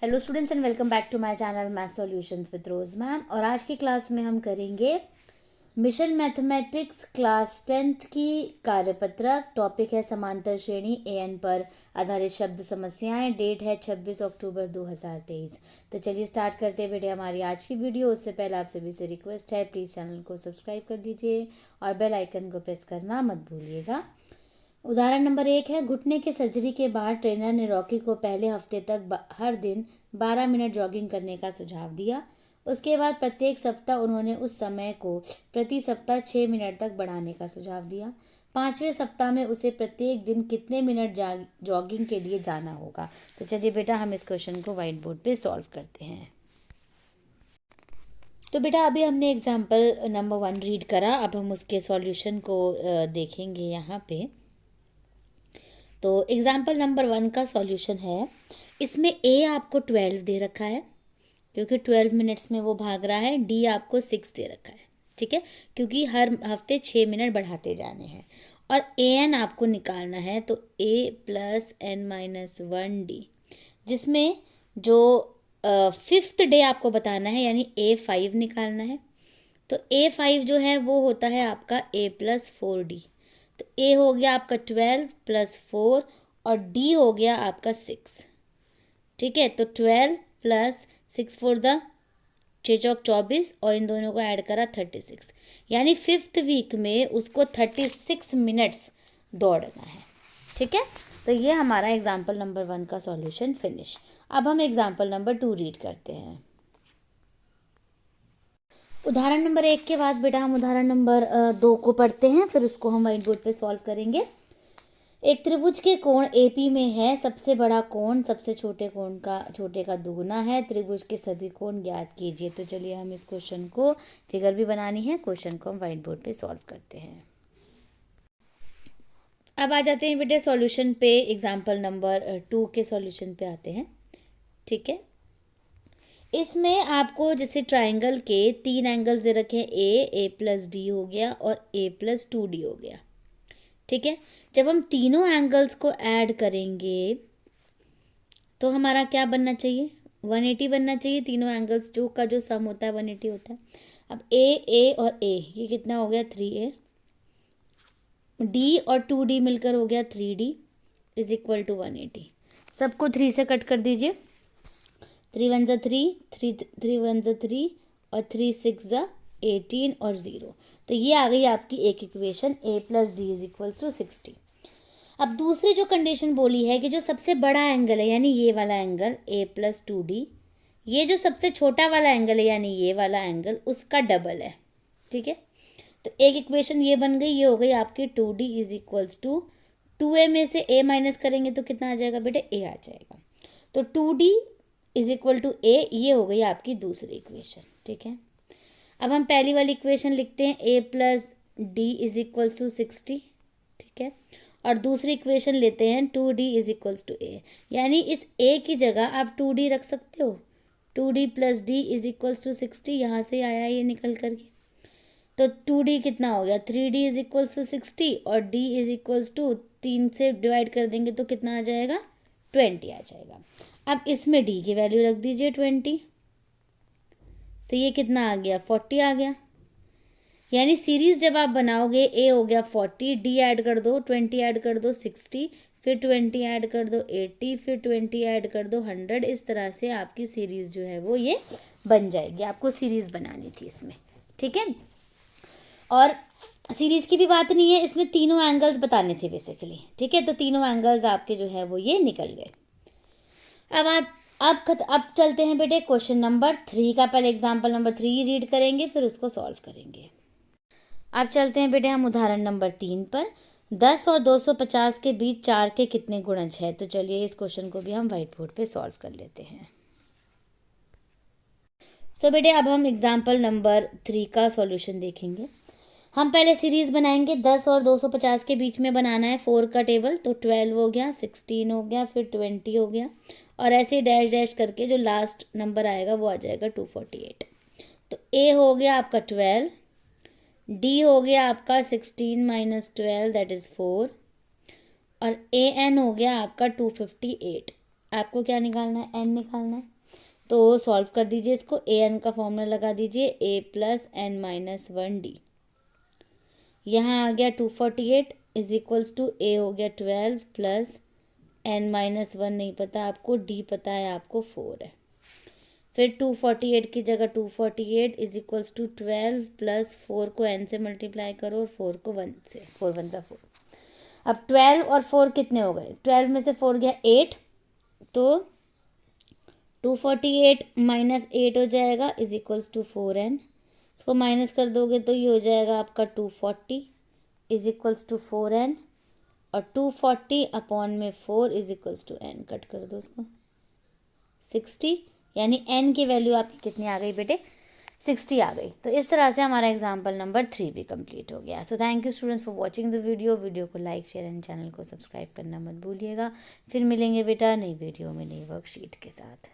Hello students and welcome back to my channel math solutions with Rose ma'am. और आज की class में हम करेंगे मिशन मैथमेटिक्स क्लास 10th की कार्यपत्रक। टॉपिक है समांतर श्रेणी एएन पर आधारित शब्द समस्याएं। डेट है 26 अक्टूबर 2023। तो चलिए स्टार्ट करते हैं बेटे हमारी आज की वीडियो। उससे पहले आप सभी से रिक्वेस्ट है, प्लीज़ चैनल को सब्सक्राइब कर लीजिए और बेल आइकन को प्रेस करना मत भूलिएगा। उदाहरण नंबर 1 है, घुटने के सर्जरी के बाद ट्रेनर ने रॉकी को पहले हफ्ते तक हर दिन 12 मिनट जॉगिंग करने का सुझाव दिया। उसके बाद प्रत्येक सप्ताह उन्होंने उस समय को प्रति सप्ताह 6 मिनट तक बढ़ाने का सुझाव दिया। 5वें सप्ताह में उसे प्रत्येक दिन कितने मिनट जॉगिंग के लिए जाना होगा। तो चलिए बेटा हम इस क्वेश्चन को व्हाइट बोर्ड पे सॉल्व करते हैं। तो बेटा अभी हमने एग्जाम्पल नंबर 1 रीड करा, अब हम उसके सॉल्यूशन को देखेंगे यहाँ पे। तो एग्जाम्पल नंबर 1 का सॉल्यूशन है, इसमें ए आपको 12 दे रखा है क्योंकि 12 मिनट्स में वो भाग रहा है। डी आपको 6 दे रखा है, ठीक है, क्योंकि हर हफ्ते 6 मिनट बढ़ाते जाने हैं। और ए एन आपको निकालना है, तो ए प्लस एन माइनस 1 डी, जिसमें जो 5th डे आपको बताना है, यानी A5 निकालना है। तो A5 जो है वो होता है आपका A प्लस 4D। तो ए हो गया आपका 12 प्लस 4 और डी हो गया आपका 6, ठीक है। तो 12 प्लस 6 फोर द 6 चौक 24 और इन दोनों को ऐड करा 36, यानी 5th वीक में उसको 36 मिनट्स दौड़ना है, ठीक है। तो ये हमारा एग्जाम्पल नंबर 1 का सॉल्यूशन फिनिश। अब हम एग्जाम्पल नंबर 2 रीड करते हैं। उदाहरण नंबर 1 के बाद बेटा हम उदाहरण नंबर 2 को पढ़ते हैं, फिर उसको हम व्हाइट बोर्ड पे सॉल्व करेंगे। एक त्रिभुज के कोण एपी में है, सबसे बड़ा कोण सबसे छोटे का दुगुना है। त्रिभुज के सभी कोण ज्ञात कीजिए। तो चलिए हम इस क्वेश्चन को, फिगर भी बनानी है, क्वेश्चन को हम व्हाइट बोर्ड पे सॉल्व करते हैं। अब आ जाते हैं बेटे सॉल्यूशन पे, एग्जाम्पल नंबर 2 के सॉल्यूशन पे आते हैं, ठीक है। इसमें आपको जैसे ट्राइंगल के 3 एंगल्स दे रखे हैं, ए प्लस डी हो गया और ए प्लस 2D हो गया, ठीक है। जब हम तीनों एंगल्स को ऐड करेंगे तो हमारा क्या बनना चाहिए, 180 बनना चाहिए। तीनों एंगल्स का जो सम होता है 180 होता है। अब ए और ए ये कितना हो गया 3A, डी और 2D मिलकर हो गया 3D इज इक्वल टू 180। सबको 3 से कट कर दीजिए। 3 1 3, 3 1 3 और 3 6 18 और 0। तो ये आ गई आपकी एक equation, a plus D is equals to 60। अब दूसरी जो कंडीशन बोली है कि जो सबसे बड़ा एंगल है, यानी ये वाला एंगल a प्लस 2D, ये जो सबसे छोटा वाला एंगल है यानी ये वाला एंगल, उसका डबल है, ठीक है। तो एक इक्वेशन ये बन गई, ये हो गई आपकी 2D is equals to 2a में से a माइनस करेंगे तो कितना आ जाएगा बेटे, a आ जाएगा। तो 2D is equal to a, ये हो गई आपकी दूसरी इक्वेशन, ठीक है। अब हम पहली वाली इक्वेशन लिखते हैं, a plus D is equals to 60, ठीक है। और दूसरी इक्वेशन लेते हैं 2D is equals to a, यानी इस a की जगह आप 2D रख सकते हो। 2D plus D is equals to 60, यहाँ से आया ये निकल करके। तो 2D कितना हो गया, 3D इज इक्वल्स टू 60 और d इज इक्वल्स टू 3 से डिवाइड कर देंगे तो कितना आ जाएगा, 20 आ जाएगा। अब इसमें d की वैल्यू रख दीजिए 20, तो ये कितना आ गया 40 आ गया। यानी सीरीज जब आप बनाओगे, a हो गया 40, d ऐड कर दो 20, ऐड कर दो 60, फिर 20 ऐड कर दो 80, फिर 20 ऐड कर दो 100। इस तरह से आपकी सीरीज जो है वो ये बन जाएगी। आपको सीरीज बनानी थी इसमें, ठीक है। और सीरीज की भी बात नहीं है, इसमें तीनों एंगल्स बताने थे बेसिकली, ठीक है। तो तीनों एंगल्स आपके जो है वो ये निकल गए। अब चलते हैं बेटे क्वेश्चन नंबर 3 का। पहले एग्जाम्पल नंबर 3 रीड करेंगे, फिर उसको सॉल्व करेंगे। अब चलते हैं बेटे हम उदाहरण नंबर 3 पर। 10 और 250 के बीच 4 के कितने गुणज है। तो चलिए इस क्वेश्चन को भी हम व्हाइट बोर्ड पे सॉल्व कर लेते हैं। सो बेटे अब हम एग्जाम्पल नंबर 3 का सॉल्यूशन देखेंगे। हम पहले सीरीज बनाएंगे, 10 और 250 के बीच में बनाना है 4 का टेबल। तो 12 हो गया, 16 हो गया, फिर 20 हो गया, और ऐसे डैश डैश करके जो लास्ट नंबर आएगा वो आ जाएगा 248। तो a हो गया आपका 12, d हो गया आपका 16 माइनस 12 दैट इज़ 4, और a n हो गया आपका 258। आपको क्या निकालना है, n निकालना है। तो सॉल्व कर दीजिए इसको, an का फॉर्मूला लगा दीजिए, a+n-1d। यहाँ आ गया 248 इज इक्वल्स टू a हो गया 12 प्लस n-1 नहीं पता आपको, d पता है आपको 4 है। फिर 248 की जगह 248 इज इक्वल्स टू 12 प्लस 4 को n से मल्टीप्लाई करो और 4 को 1 से, 4 1 सा 4। अब 12 और 4 कितने हो गए, 12 में से 4 गया 8, तो 248 माइनस 8 हो जाएगा इज इक्वल्स टू 4n। इसको माइनस कर दोगे तो ये हो जाएगा आपका 240 इज इक्वल्स टू 4n, और 240 अपॉन में 4 is equals to n, cut कर दो उसको, 60, यानी n की वैल्यू आपकी कितनी आ गई बेटे, 60 आ गई। तो इस तरह से हमारा एग्जाम्पल नंबर 3 भी कंप्लीट हो गया। So thank you students for watching the video को लाइक शेयर एंड चैनल को सब्सक्राइब करना मत भूलिएगा। फिर मिलेंगे बेटा नई वीडियो में नई वर्कशीट के साथ।